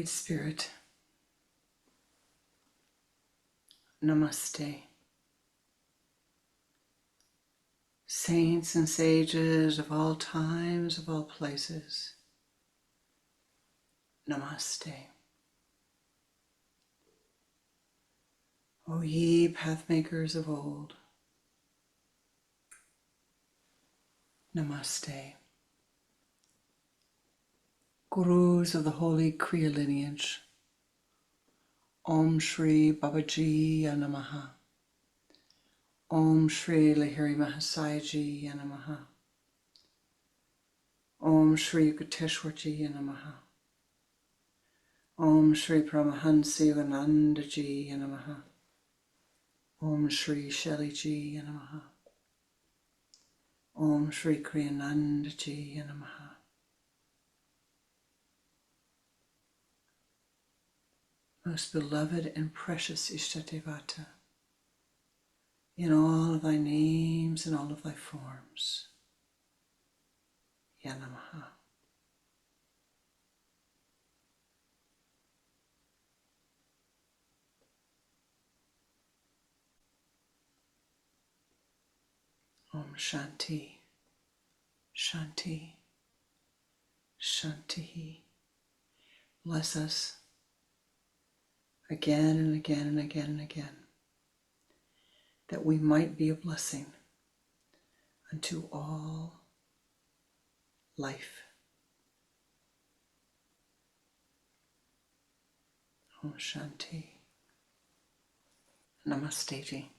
Great Spirit, Namaste. Saints and sages of all times, of all places, Namaste. O ye pathmakers of old, Namaste. Gurus of the holy Kriya lineage, Om Shri Babaji Namaha. Om Shri Lahiri Mahasaya Namaha. Om Shri Yukateshwarji Namaha. Om Shri Paramahansa Yoganandaji Namaha. Om Shri Sheliji Namaha. Om Shri Kriyanandaji Namaha. Most beloved and precious Ishtadevata, in all of thy names and all of thy forms, Yanamaha. Om Shanti, Shanti, Shanti. Bless us again and again and again and again, that we might be a blessing unto all life. Om Shanti. Namaste ji.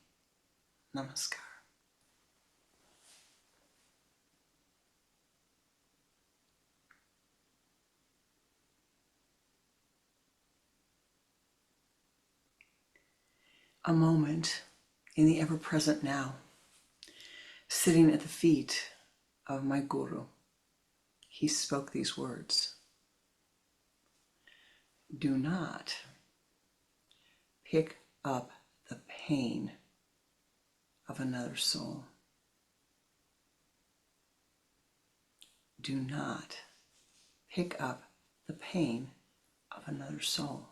Namaskar. A moment in the ever-present now, sitting at the feet of my Guru. He spoke these words. Do not pick up the pain of another soul. Do not pick up the pain of another soul.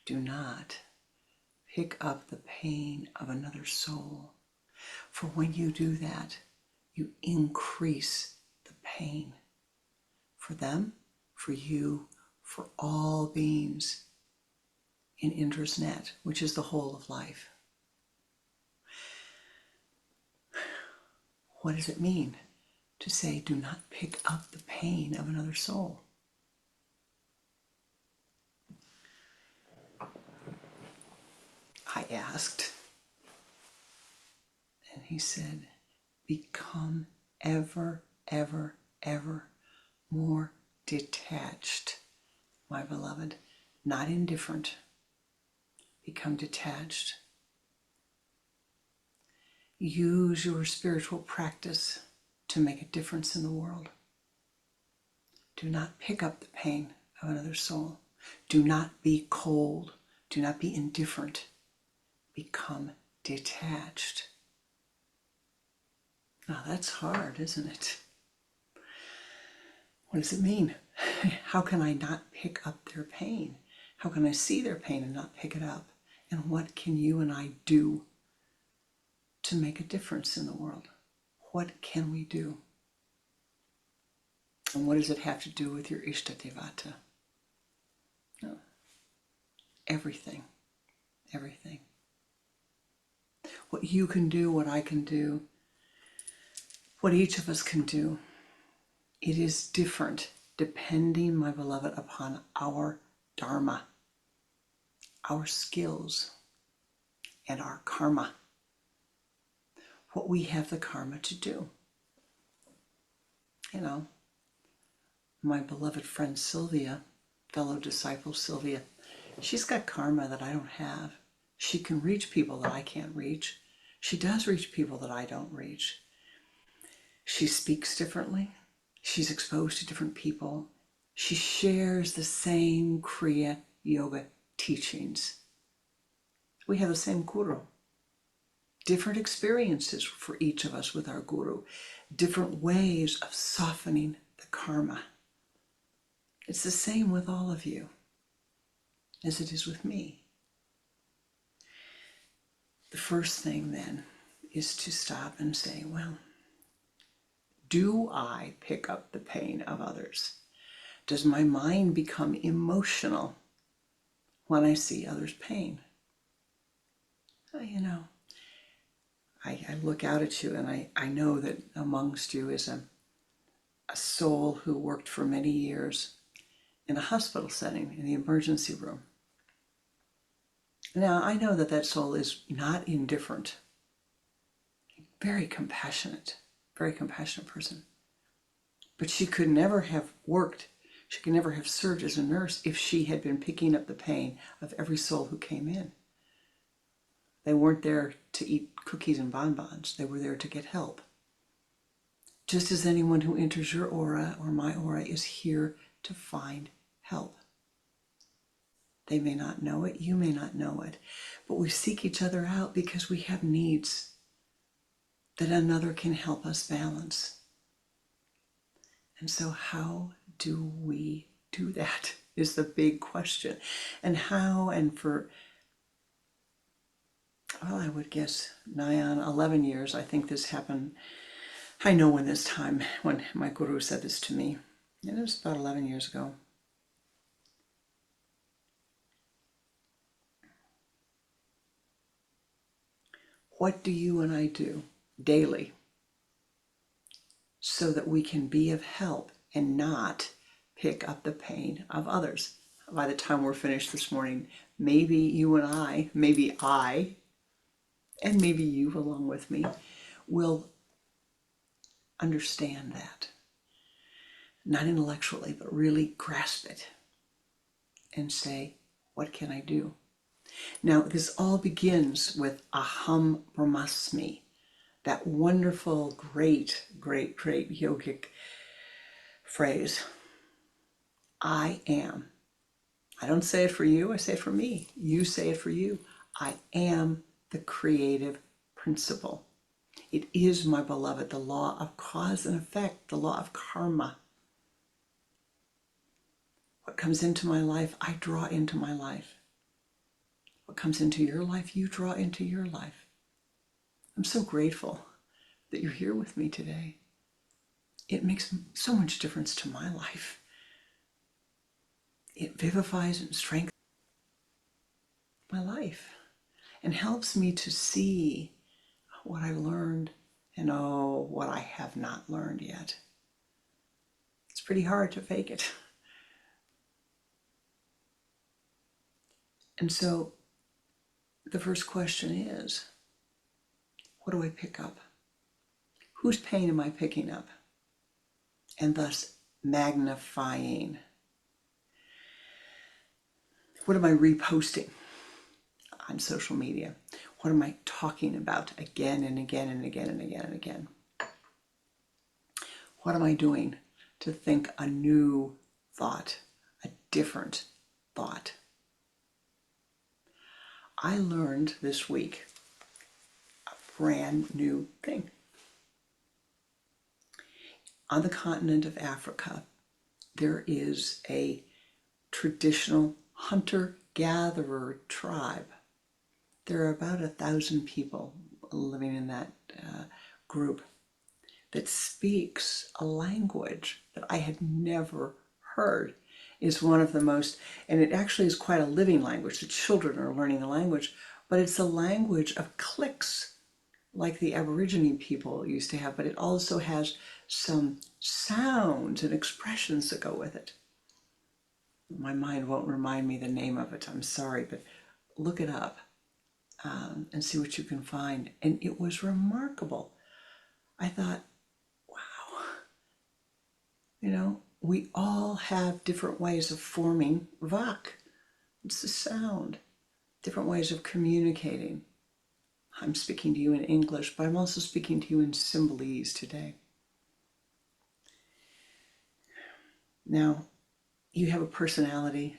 Do not pick up the pain of another soul. For when you do that, you increase the pain for them, for you, for all beings in Indra's net, which is the whole of life. What does it mean to say, do not pick up the pain of another soul? I asked, and he said, become ever, ever, ever more detached, my beloved, not indifferent. Become detached. Use your spiritual practice to make a difference in the world. Do not pick up the pain of another soul. Do not be cold. Do not be indifferent. Become detached. Now that's hard, isn't it? What does it mean? How can I not pick up their pain? How can I see their pain and not pick it up? And what can you and I do to make a difference in the world? What can we do? And what does it have to do with your Ishtadevata? No. Everything. Everything. What you can do, what I can do, what each of us can do, it is different depending, my beloved, upon our dharma, our skills, and our karma. What we have the karma to do. You know, my beloved friend Sylvia, fellow disciple Sylvia, she's got karma that I don't have. She can reach people that I can't reach. She does reach people that I don't reach. She speaks differently. She's exposed to different people. She shares the same Kriya Yoga teachings. We have the same Guru. Different experiences for each of us with our Guru. different ways of softening the karma. It's the same with all of you as it is with me. The first thing then is to stop and say, well, do I pick up the pain of others? Does my mind become emotional when I see others' pain? I look out at you and I know that amongst you is a soul who worked for many years in a hospital setting, in the emergency room. Now, I know that that soul is not indifferent, very compassionate person. But she could never have worked, she could never have served as a nurse if she had been picking up the pain of every soul who came in. They weren't there to eat cookies and bonbons. They were there to get help. Just as anyone who enters your aura or my aura is here to find help. They may not know it, you may not know it, but we seek each other out because we have needs that another can help us balance. And so how do we do that is the big question. And how, and for, well, I would guess nigh on 11 years, I think this happened. I know when this time, when my guru said this to me, and it was about 11 years ago. What do you and I do daily so that we can be of help and not pick up the pain of others? By the time we're finished this morning, maybe you and I, and maybe you along with me, will understand that. Not intellectually, but really grasp it and say, what can I do? Now, this all begins with Aham Brahmasmi, that wonderful, great yogic phrase. I am. I don't say it for you, I say it for me. You say it for you. I am the creative principle. It is, my beloved, the law of cause and effect, the law of karma. What comes into my life, I draw into my life. What comes into your life, you draw into your life. I'm so grateful that you're here with me today. It makes so much difference to my life. It vivifies and strengthens my life and helps me to see what I learned and what I have not learned yet. It's pretty hard to fake it. And so the first question is, what do I pick up? Whose pain am I picking up? And thus magnifying. What am I reposting on social media? What am I talking about again and again and again and again and again? What am I doing to think a new thought, a different thought? I learned this week a brand new thing. On the continent of Africa, there is a traditional hunter-gatherer tribe. There are about 1,000 people living in that group that speaks a language that I had never heard. Is one of the most, and it actually is quite a living language. The children are learning the language, but it's a language of clicks like the Aborigine people used to have, but it also has some sounds and expressions that go with it. My mind won't remind me the name of it, I'm sorry, but look it up and see what you can find. And it was remarkable. I thought, wow, we all have different ways of forming vak. It's the sound, different ways of communicating. I'm speaking to you in English, but I'm also speaking to you in Symbolese today. Now, you have a personality.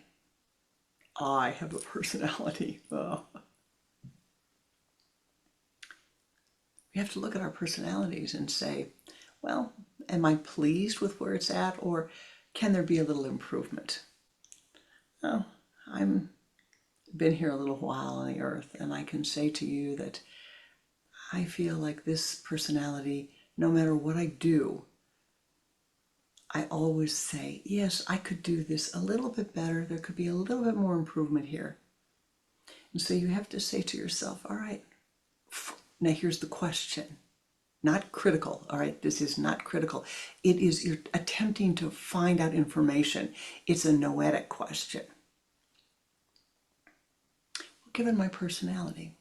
I have a personality. Oh. We have to look at our personalities and say, well, am I pleased with where it's at, or can there be a little improvement? Oh, I'm been here a little while on the earth, and I can say to you that I feel like this personality, no matter what I do, I always say, yes, I could do this a little bit better. There could be a little bit more improvement here. And so you have to say to yourself, all right, now here's the question. Not critical, all right? This is not critical. It is, you're attempting to find out information. It's a noetic question. Well, given my personality,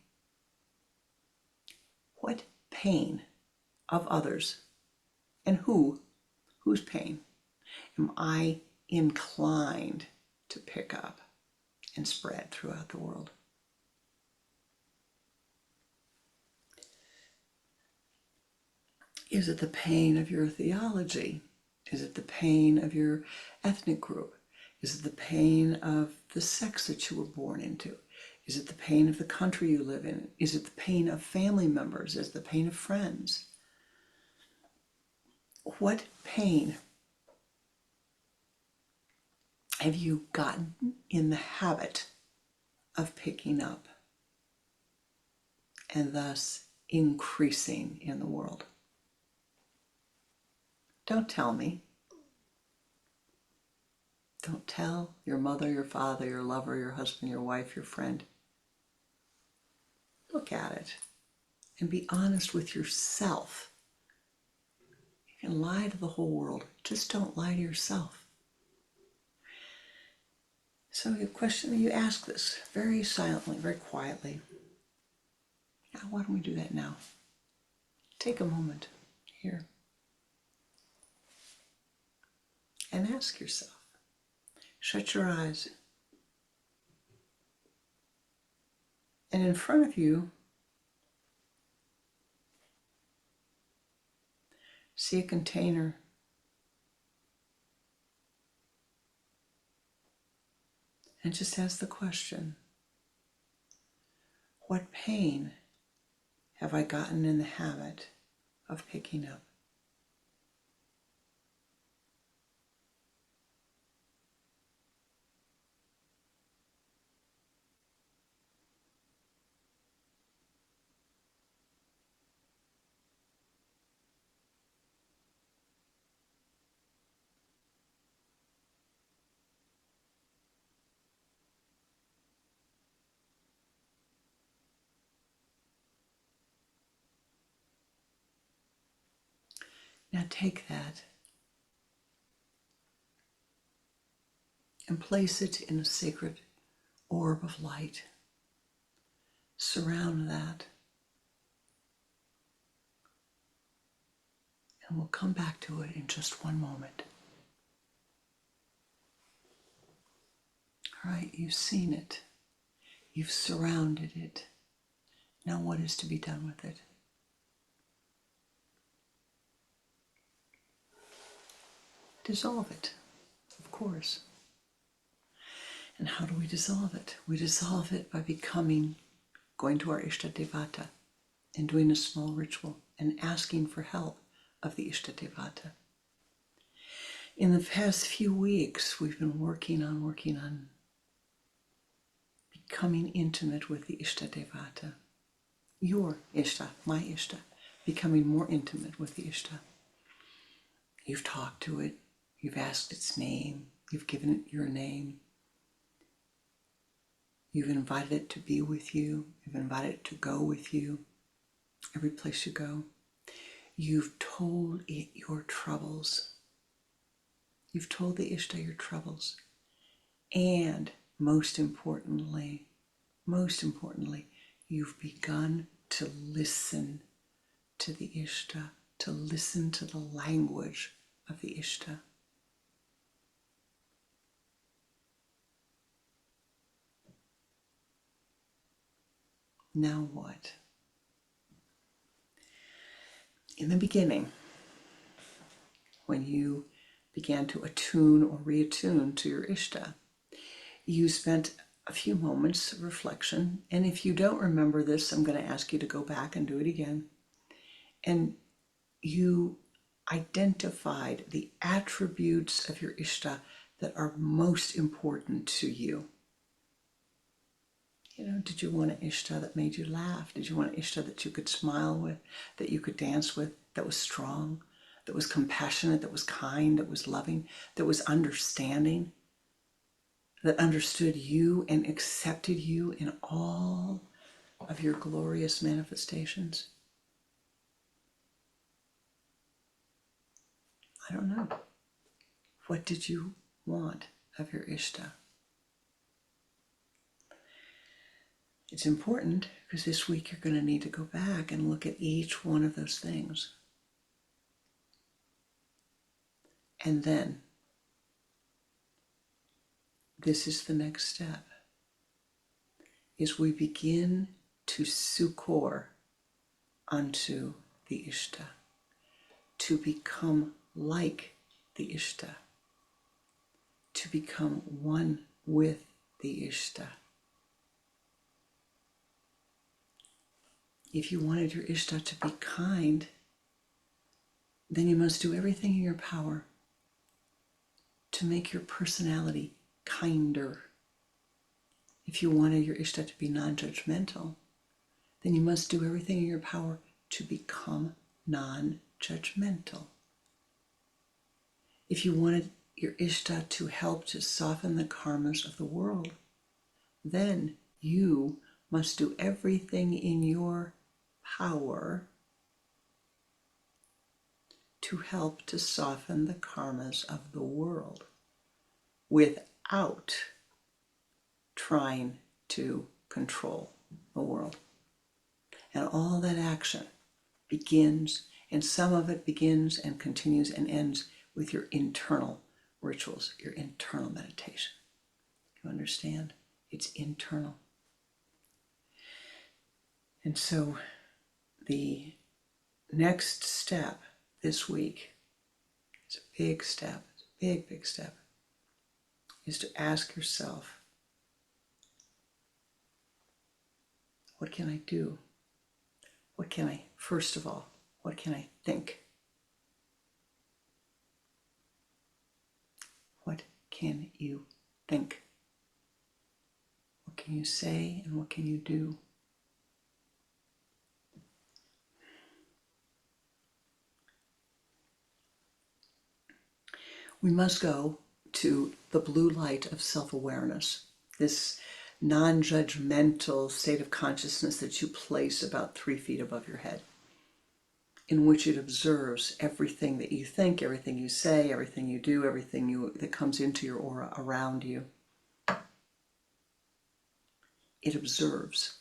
what pain of others and whose pain am I inclined to pick up and spread throughout the world? Is it the pain of your theology? Is it the pain of your ethnic group? Is it the pain of the sex that you were born into? Is it the pain of the country you live in? Is it the pain of family members? Is it the pain of friends? What pain have you gotten in the habit of picking up and thus increasing in the world? Don't tell me. Don't tell your mother, your father, your lover, your husband, your wife, your friend. Look at it and be honest with yourself. You can lie to the whole world. Just don't lie to yourself. So the question, you ask this very silently, very quietly. Now, why don't we do that now? Take a moment here and ask yourself. Shut your eyes. And in front of you, see a container. And just ask the question, what pain have I gotten in the habit of picking up? Now take that and place it in a sacred orb of light. Surround that. And we'll come back to it in just one moment. All right, you've seen it. You've surrounded it. Now what is to be done with it? Dissolve it, of course. And how do we dissolve it? We dissolve it by going to our Ishtadevata and doing a small ritual and asking for help of the Ishtadevata. In the past few weeks, we've been working on becoming intimate with the Ishtadevata. Your Ishta, my Ishta, becoming more intimate with the Ishta. You've talked to it, you've asked its name, you've given it your name. You've invited it to be with you. You've invited it to go with you every place you go. You've told it your troubles. You've told the Ishta your troubles. And most importantly, you've begun to listen to the Ishta, to listen to the language of the Ishta. Now what? In the beginning, when you began to attune or reattune to your Ishta, you spent a few moments of reflection. And if you don't remember this, I'm going to ask you to go back and do it again. And identified the attributes of your Ishta that are most important to you. You know, did you want an Ishta that made you laugh? Did you want an Ishta that you could smile with, that you could dance with, that was strong, that was compassionate, that was kind, that was loving, that was understanding, that understood you and accepted you in all of your glorious manifestations? I don't know. What did you want of your Ishta? It's important because this week you're going to need to go back and look at each one of those things. And then, this is the next step, is we begin to succor unto the Ishta, to become like the Ishta, to become one with the Ishta. If you wanted your Ishta to be kind, then you must do everything in your power to make your personality kinder. If you wanted your Ishta to be non-judgmental, then you must do everything in your power to become non-judgmental. If you wanted your Ishta to help to soften the karmas of the world, then you must do everything in your power to help to soften the karmas of the world without trying to control the world. And all that action begins, and some of it begins and continues and ends with your internal rituals, your internal meditation. You understand? It's internal. And so the next step this week, it's a big step, it's a big, big step, is to ask yourself, what can I do? What can I, first of all, what can I think? What can you think? What can you say and what can you do? We must go to the blue light of self-awareness, this non-judgmental state of consciousness that you place about 3 feet above your head, in which it observes everything that you think, everything you say, everything you do, everything that comes into your aura around you. It observes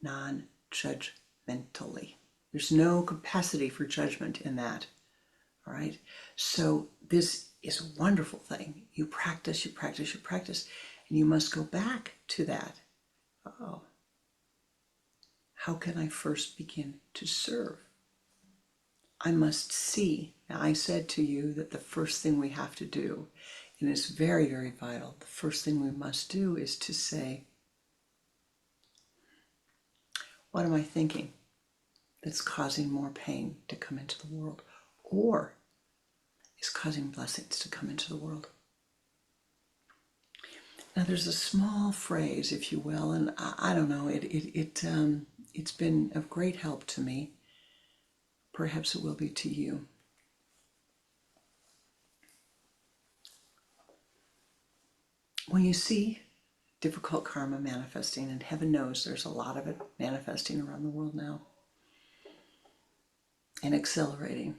non-judgmentally. There's no capacity for judgment in that. All right? So this is a wonderful thing. You practice, you practice, you practice, and you must go back to that. Oh, how can I first begin to serve? I must see. Now, I said to you that the first thing we have to do, and it's very, very vital, the first thing we must do is to say, what am I thinking that's causing more pain to come into the world, or is causing blessings to come into the world? Now, there's a small phrase, if you will, and I don't know, it's been of great help to me. Perhaps it will be to you. When you see difficult karma manifesting, and heaven knows there's a lot of it manifesting around the world now, and accelerating,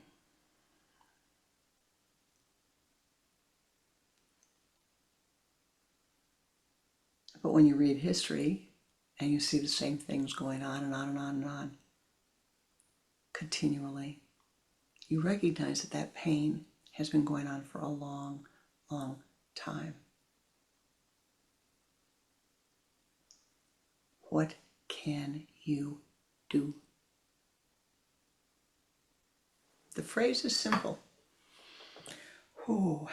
but when you read history and you see the same things going on and on and on and on continually, you recognize that that pain has been going on for a long, long time. What can you do? The phrase is simple. Oh,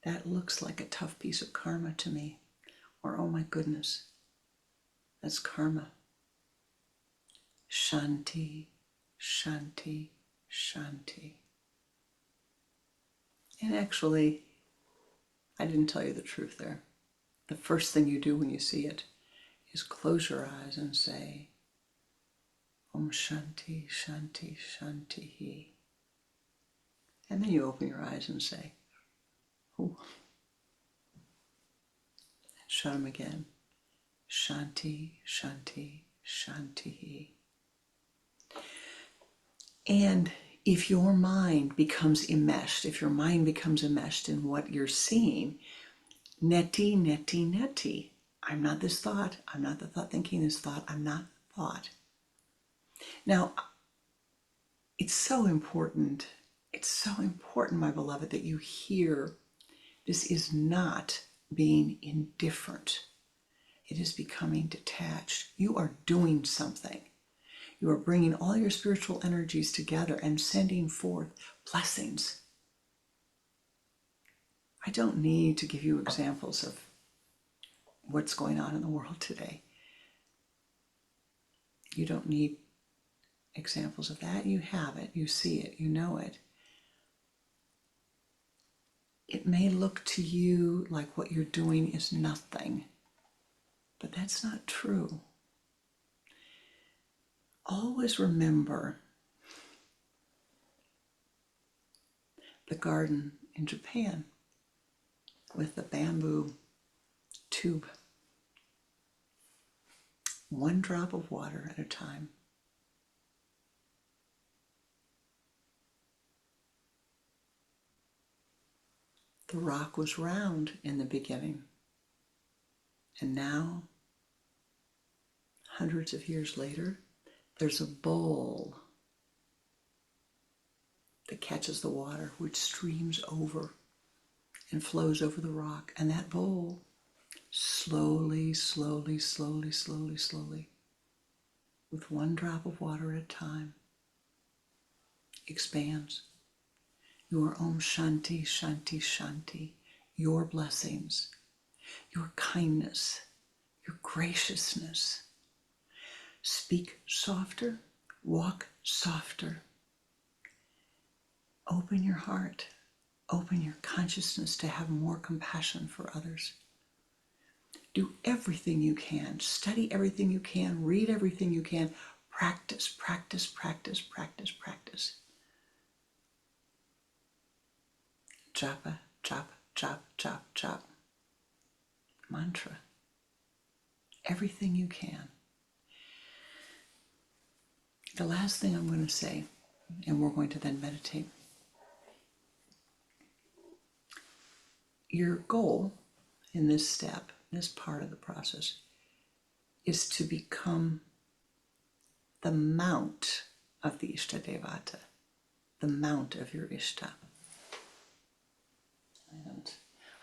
that looks like a tough piece of karma to me. Or, oh my goodness, that's karma. Shanti, shanti, Shanti. And actually, I didn't tell you the truth there. The first thing you do when you see it is close your eyes and say, Om Shanti, Shanti, Shanti. And then you open your eyes and say, oh. Shut them again. Shanti, Shanti, Shanti. And if your mind becomes enmeshed, in what you're seeing, neti, neti, neti. I'm not this thought. I'm not the thought thinking this thought. I'm not thought. Now, it's so important, my beloved, that you hear this is not being indifferent. It is becoming detached. You are doing something. You are bringing all your spiritual energies together and sending forth blessings. I don't need to give you examples of what's going on in the world today. You don't need examples of that. You have it, you see it, you know it. It may look to you like what you're doing is nothing, but that's not true. Always remember the garden in Japan with the bamboo tube. One drop of water at a time. The rock was round in the beginning, and now, hundreds of years later, there's a bowl that catches the water, which streams over and flows over the rock. And that bowl slowly, slowly, slowly, slowly, slowly, with one drop of water at a time, expands. Your Om Shanti, Shanti, Shanti, your blessings, your kindness, your graciousness. Speak softer, walk softer. Open your heart, open your consciousness to have more compassion for others. Do everything you can, study everything you can, read everything you can, practice, practice, practice, practice, practice. Japa, japa, japa, japa, japa. Mantra. Everything you can. The last thing I'm going to say, and we're going to then meditate. Your goal in this step, this part of the process, is to become the mount of the Ishtadevata, the mount of your Ishta.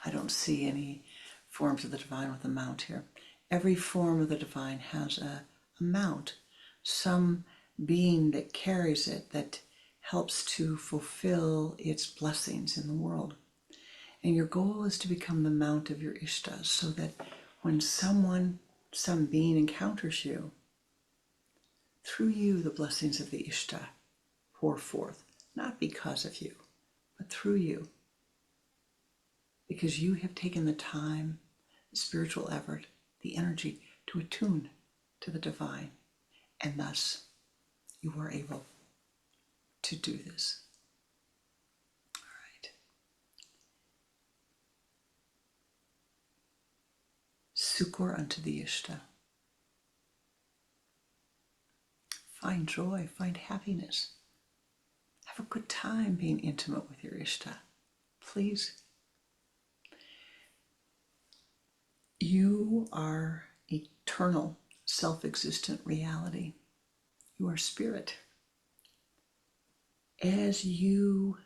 I don't see any forms of the divine with a mount here. Every form of the divine has a mount, some being that carries it, that helps to fulfill its blessings in the world. And your goal is to become the mount of your Ishtas, so that when some being encounters you, through you the blessings of the Ishta pour forth, not because of you, but through you. Because you have taken the time, the spiritual effort, the energy to attune to the divine, and thus you are able to do this. All right. Succor unto the Ishta. Find joy, find happiness. Have a good time being intimate with your Ishta. Please. You are eternal, self-existent reality. You are spirit. As you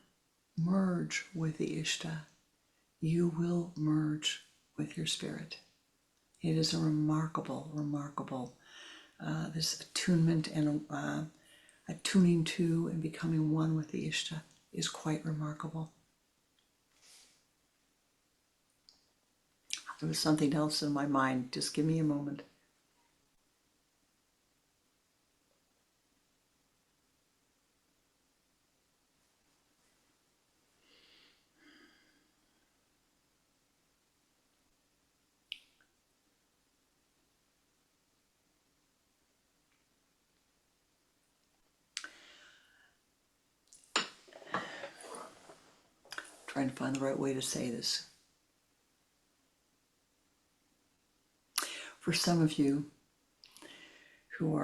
merge with the Ishta, you will merge with your spirit. It is a remarkable, this attunement and attuning to and becoming one with the Ishta is quite remarkable. There was something else in my mind. Just give me a moment. trying to find the right way to say this. For some of you who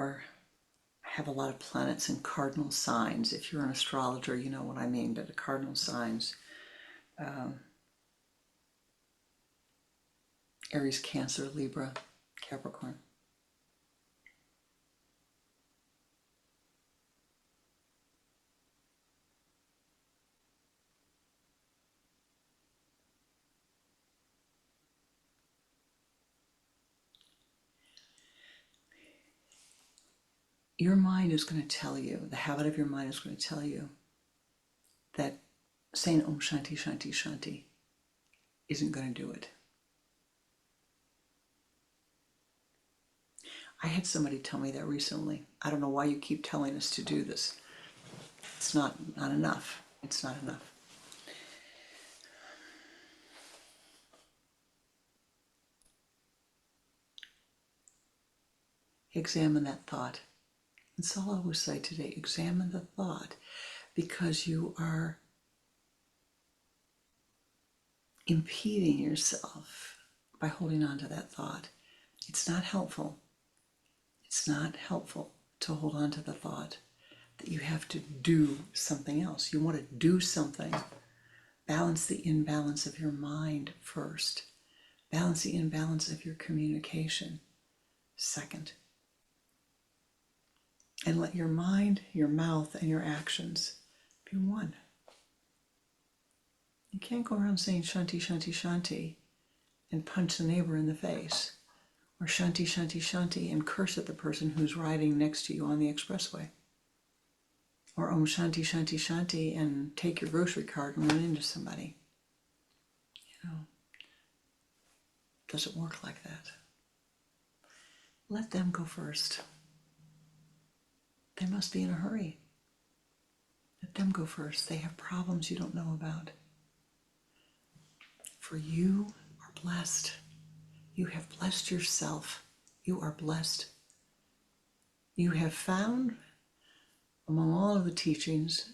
have a lot of planets in cardinal signs, if you're an astrologer, you know what I mean, but the cardinal signs, Aries, Cancer, Libra, Capricorn. Your mind is going to tell you, the habit of your mind is going to tell you that saying Om Shanti, Shanti, Shanti isn't going to do it. I had somebody tell me that recently. I don't know why you keep telling us to do this. It's not enough. It's not enough. Examine that thought. That's all I will say today. Examine the thought, because you are impeding yourself by holding on to that thought. It's not helpful. It's not helpful to hold on to the thought that you have to do something else. You want to do something. Balance the imbalance of your mind first. Balance the imbalance of your communication second. And let your mind, your mouth, and your actions be one. You can't go around saying Shanti, Shanti, Shanti and punch the neighbor in the face, or Shanti, Shanti, Shanti and curse at the person who's riding next to you on the expressway, or Om Shanti, Shanti, Shanti and take your grocery cart and run into somebody. You know, it doesn't work like that. Let them go first. They must be in a hurry. Let them go first. They have problems you don't know about. For you are blessed. You have blessed yourself. You are blessed. You have found, among all of the teachings,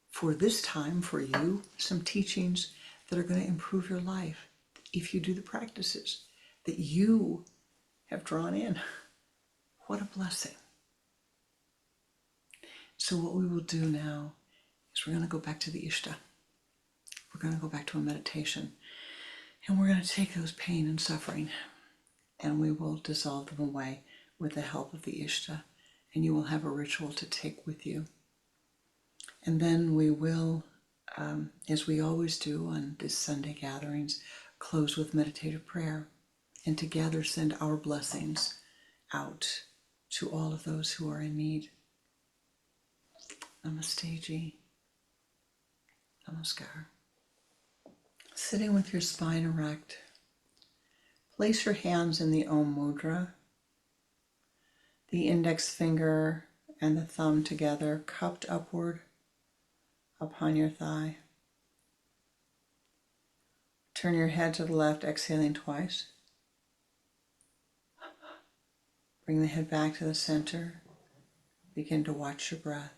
for this time, for you, some teachings that are going to improve your life if you do the practices that you have drawn in. What a blessing. So what we will do now is we're going to go back to the Ishta. We're going to go back to a meditation. And we're going to take those pain and suffering and we will dissolve them away with the help of the Ishta. And you will have a ritual to take with you. And then we will, as we always do on these Sunday gatherings, close with meditative prayer. And together send our blessings out to all of those who are in need. Namaste ji. Namaskar. Sitting with your spine erect, place your hands in the Om Mudra, the index finger and the thumb together, cupped upward upon your thigh. Turn your head to the left, exhaling twice. Bring the head back to the center. Begin to watch your breath.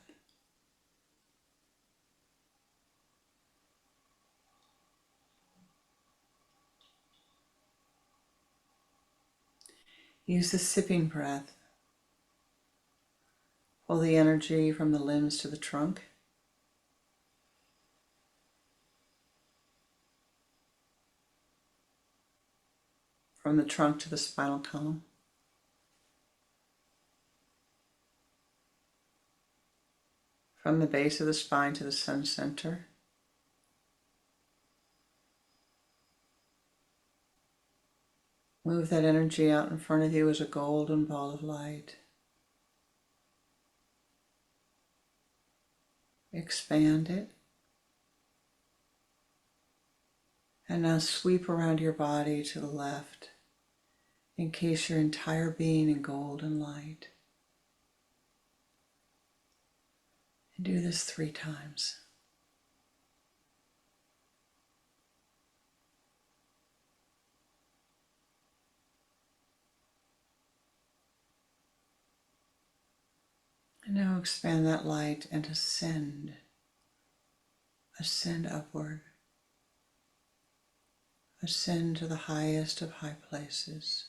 Use the sipping breath. Pull the energy from the limbs to the trunk. From the trunk to the spinal column. From the base of the spine to the sun center. Move that energy out in front of you as a golden ball of light. Expand it. And now sweep around your body to the left. Encase your entire being in golden light. And do this 3 times. And now expand that light and ascend ascend upward, ascend to the highest of high places.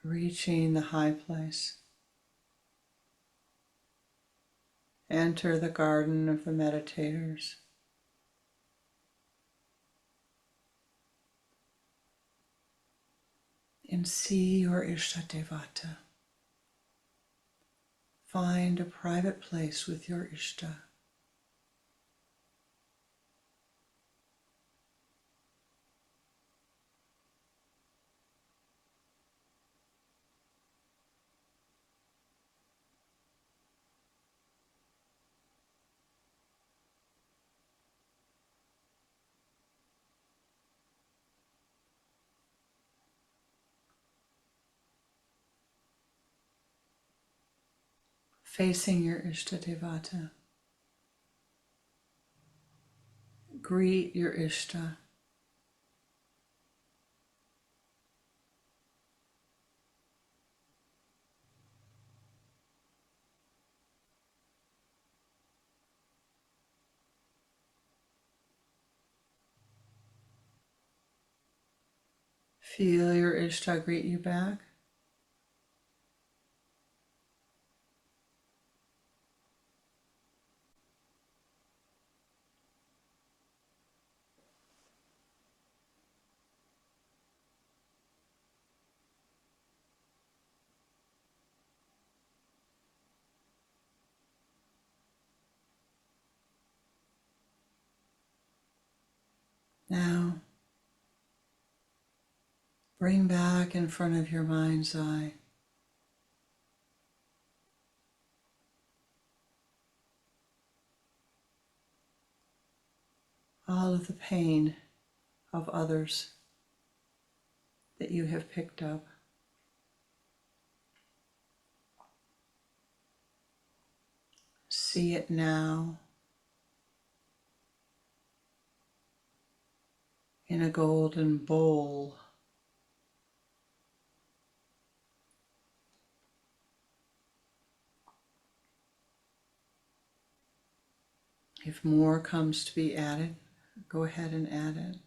Reaching the high place. Enter the garden of the meditators. And see your Ishtadevata. Find a private place with your Ishta. Facing your Ishtadevata. Greet your Ishta. Feel your Ishta greet you back. Now, bring back in front of your mind's eye all of the pain of others that you have picked up. See it now in a golden bowl. If more comes to be added, go ahead and add it.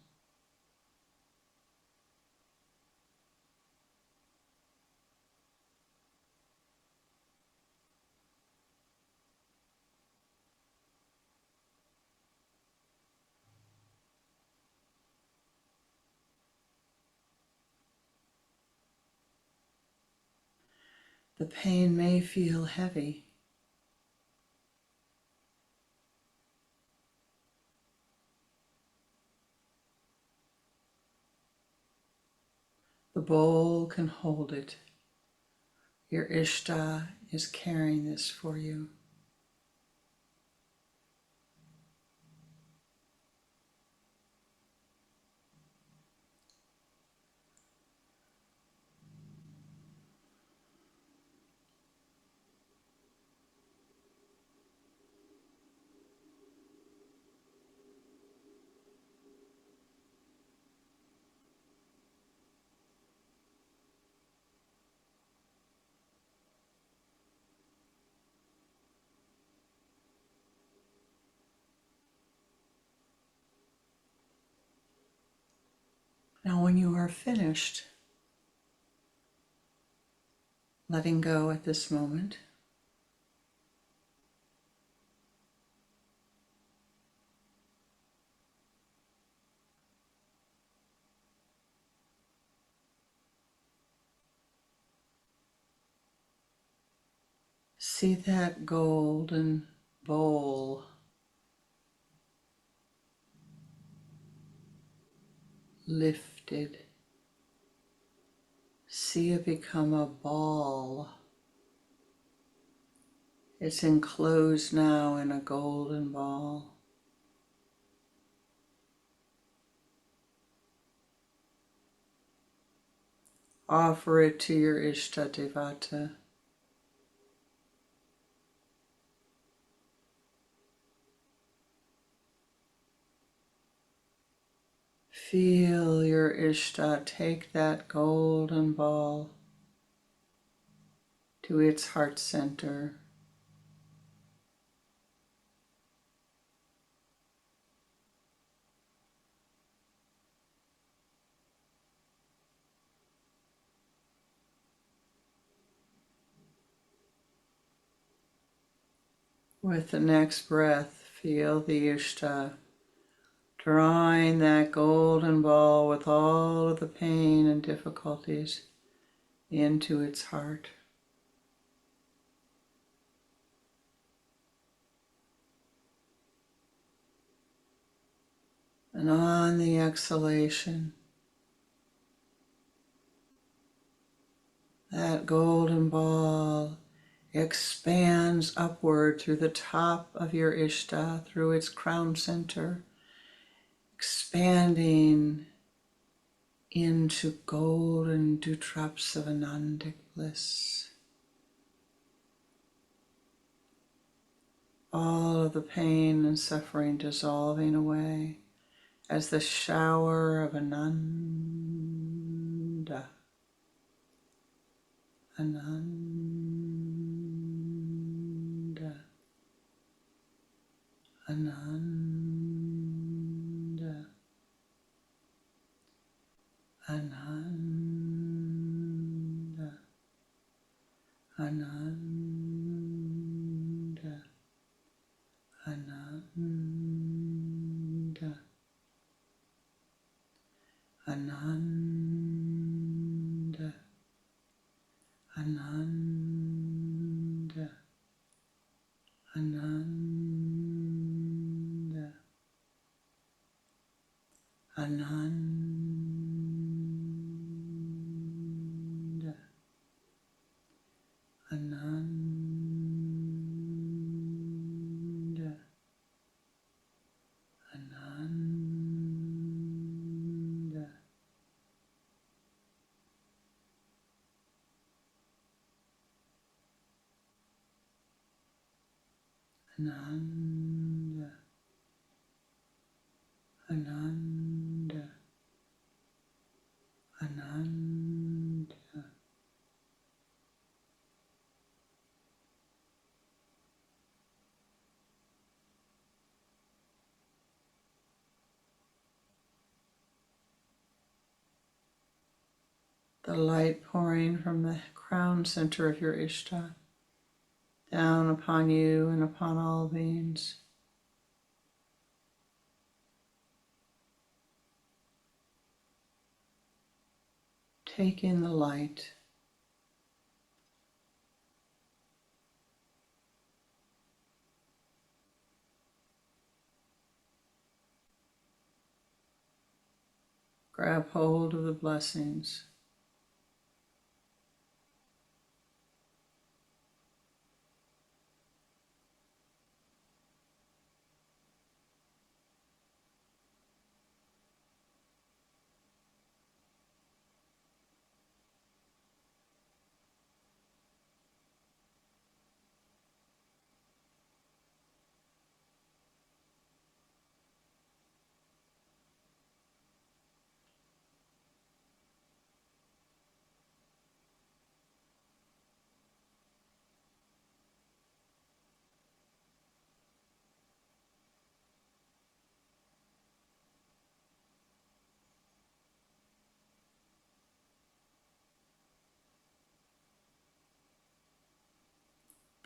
The pain may feel heavy. The bowl can hold it. Your Ishta is carrying this for you. Now, when you are finished letting go at this moment, See that golden bowl lifted. See it become a ball. It's enclosed now in a golden ball. Offer it to your Ishtadevata. Feel your Ishta take that golden ball to its heart center. With the next breath, feel the Ishta drawing that golden ball with all of the pain and difficulties into its heart. And on the exhalation, that golden ball expands upward through the top of your Ishta, through its crown center, expanding into golden dewdrops of Anandic bliss. All of the pain and suffering dissolving away as the shower of Ananda. Ananda. Ananda. Ananda. Ananda. Ananda. Ananda. Ananda. Ananda. Ananda. Ananda. Ananda. Ananda. Ananda. Ananda. The light pouring from the crown center of your Ishta down upon you and upon all beings. Take in the light. Grab hold of the blessings.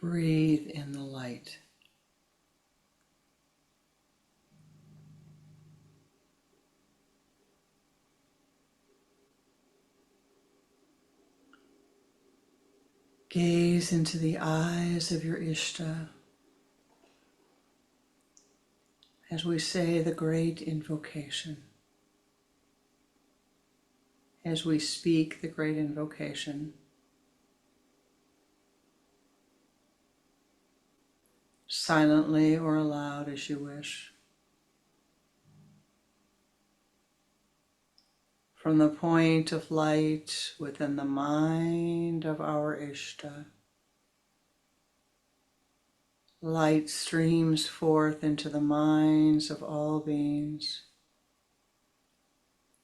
Breathe in the light. Gaze into the eyes of your Ishta as we say the great invocation. As we speak the great invocation, silently or aloud as you wish. From the point of light within the mind of our Ishta, light streams forth into the minds of all beings,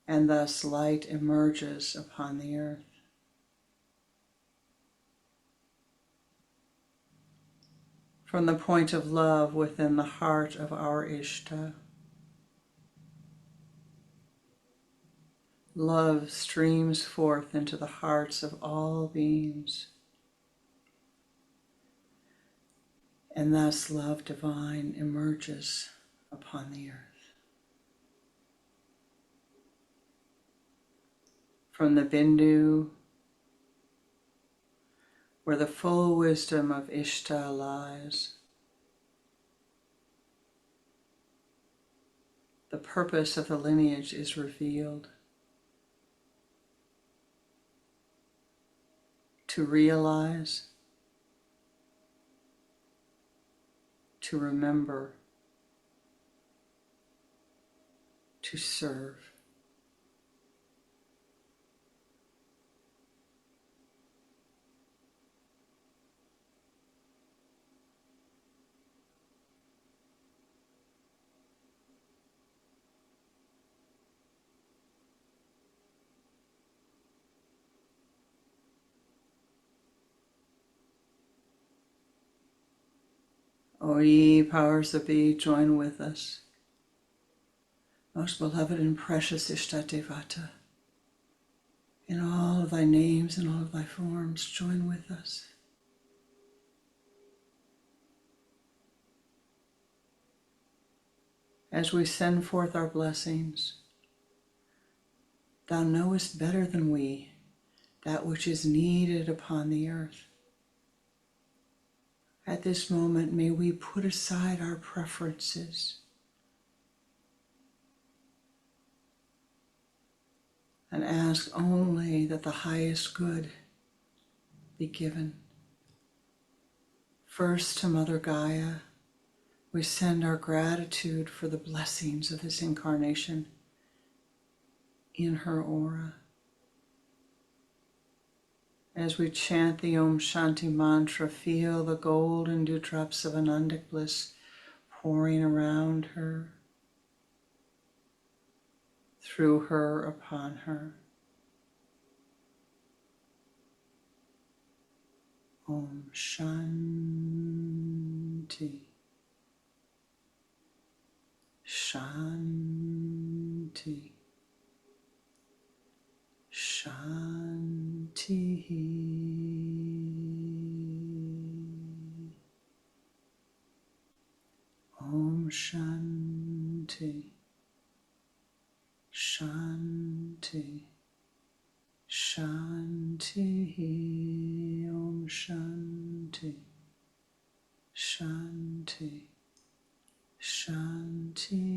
and thus light emerges upon the earth. From the point of love within the heart of our Ishta, love streams forth into the hearts of all beings, and thus love divine emerges upon the earth. From the Bindu, where the full wisdom of Ishta lies, the purpose of the lineage is revealed. To realize, to remember, to serve. O ye powers that be, join with us. Most beloved and precious Ishta-Devata, in all of thy names and all of thy forms, join with us. As we send forth our blessings, thou knowest better than we that which is needed upon the earth. At this moment, may we put aside our preferences and ask only that the highest good be given. First to Mother Gaia, we send our gratitude for the blessings of this incarnation in her aura. As we chant the Om Shanti mantra, feel the golden dewdrops of Anandic bliss pouring around her, through her, upon her. Om Shanti, Shanti, Shanti. Om Shanti, Shanti, Shanti. Om Shanti, Shanti, Shanti.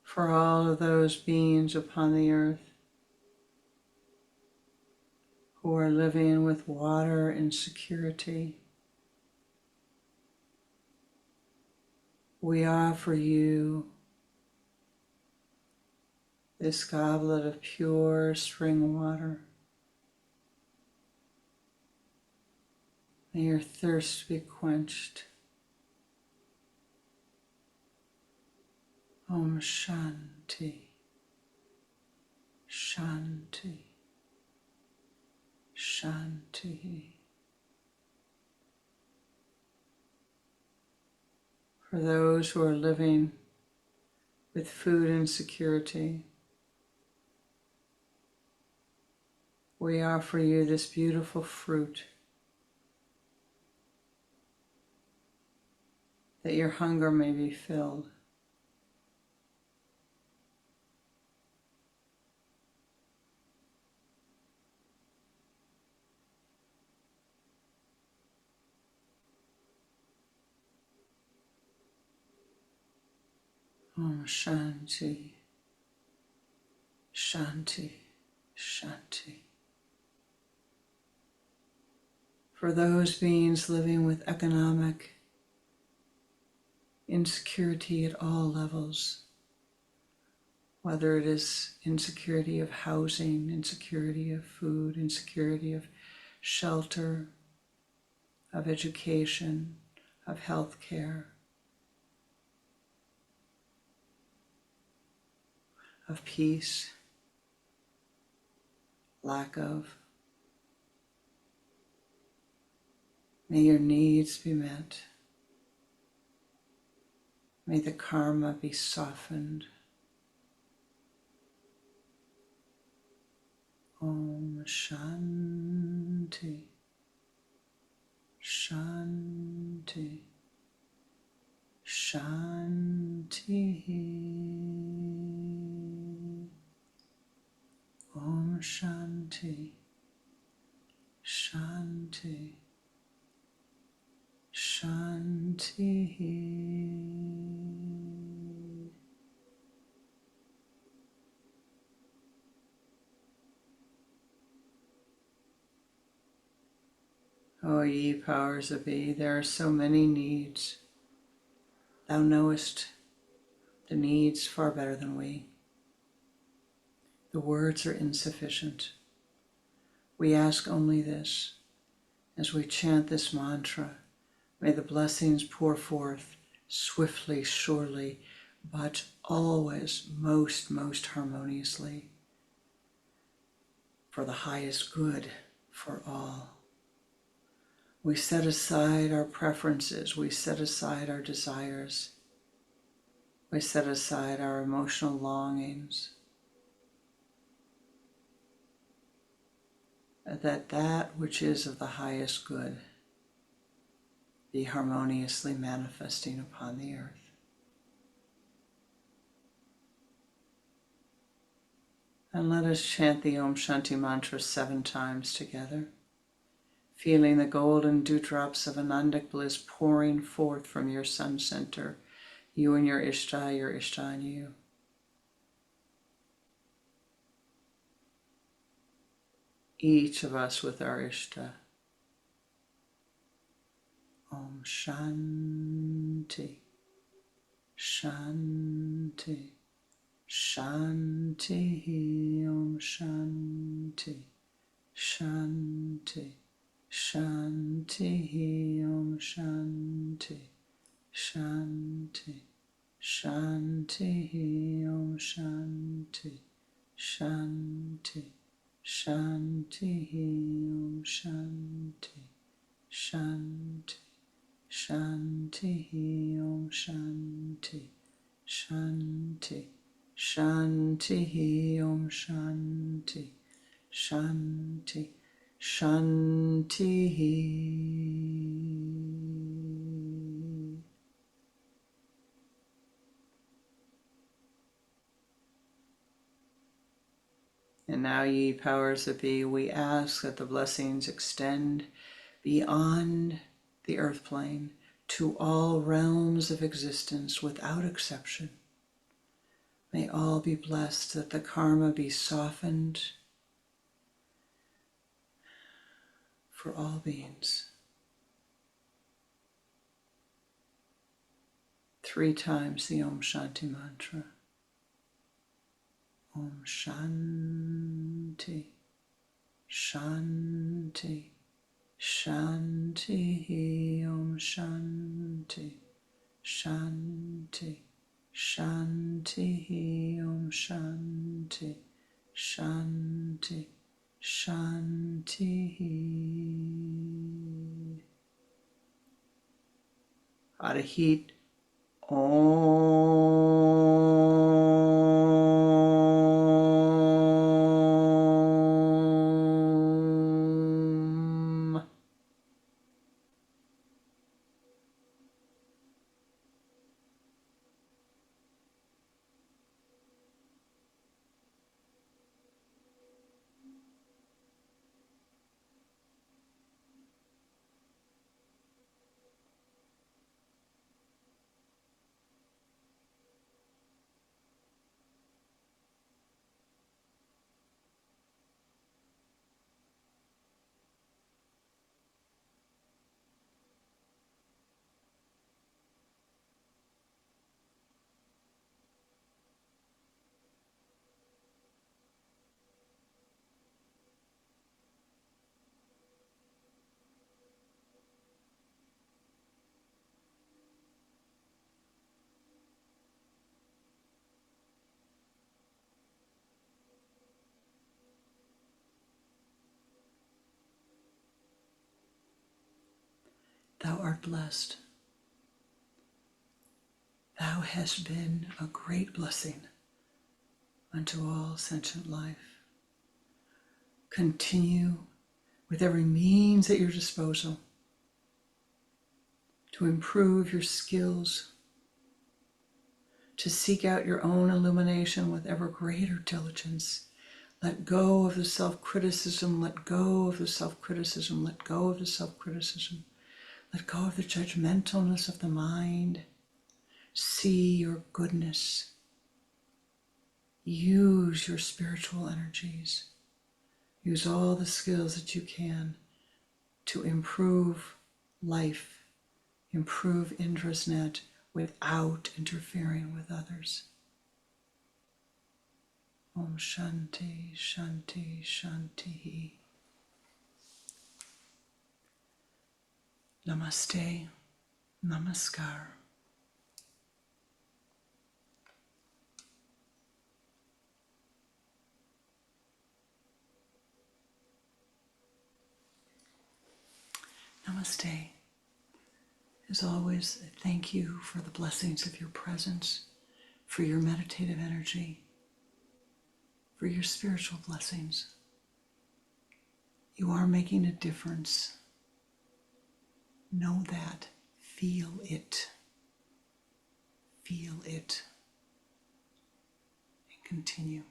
For all of those beings upon the earth who are living with water insecurity, we offer you this goblet of pure spring water. May your thirst be quenched. Om Shanti, Shanti, Shanti. For those who are living with food insecurity, we offer you this beautiful fruit that your hunger may be filled. Om Shanti, Shanti, Shanti. For those beings living with economic insecurity at all levels, whether it is insecurity of housing, insecurity of food, insecurity of shelter, of education, of health care, of peace, lack of. May your needs be met. May the karma be softened. Om Shanti, Shanti, Shanti. Om Shanti, Shanti, Shanti. O ye powers that be, there are so many needs. Thou knowest the needs far better than we. The words are insufficient. We ask only this. As we chant this mantra, may the blessings pour forth swiftly, surely, but always most harmoniously for the highest good for all. We set aside our preferences, we set aside our desires, we set aside our emotional longings, that which is of the highest good be harmoniously manifesting upon the earth. And let us chant the Om Shanti mantra 7 times together, feeling the golden dewdrops of Anandic bliss pouring forth from your sun center, you and your Ishta and you. Each of us with our Ishta. Om Shanti, Shanti, Shanti, Om Shanti, Shanti, Shanti, Om Shanti, Shanti, Shanti, Om Shanti, Shanti, Shanti, Om Shanti, Shanti, Shanti, Om Shanti, Shanti, Shanti, Om Shanti, Shanti, Shanti. And now, ye powers that be, we ask that the blessings extend beyond the earth plane to all realms of existence without exception. May all be blessed, that the karma be softened for all beings. 3 times the Om Shanti mantra. Om Shanti, Shanti, Shanti, Om Shanti, Shanti, Shanti, Om Shanti, Shanti, Shanti. Arahit Om. Thou art blessed. Thou hast been a great blessing unto all sentient life. Continue with every means at your disposal to improve your skills, to seek out your own illumination with ever greater diligence. Let go of the self-criticism, let go of the self-criticism, let go of the self-criticism, let go of the judgmentalness of the mind. See your goodness. Use your spiritual energies. Use all the skills that you can to improve life, improve Indrasnet without interfering with others. Om Shanti, Shanti, Shanti. Namaste, Namaskar. Namaste. As always, thank you for the blessings of your presence, for your meditative energy, for your spiritual blessings. You are making a difference. Know that. Feel it. Feel it. And continue.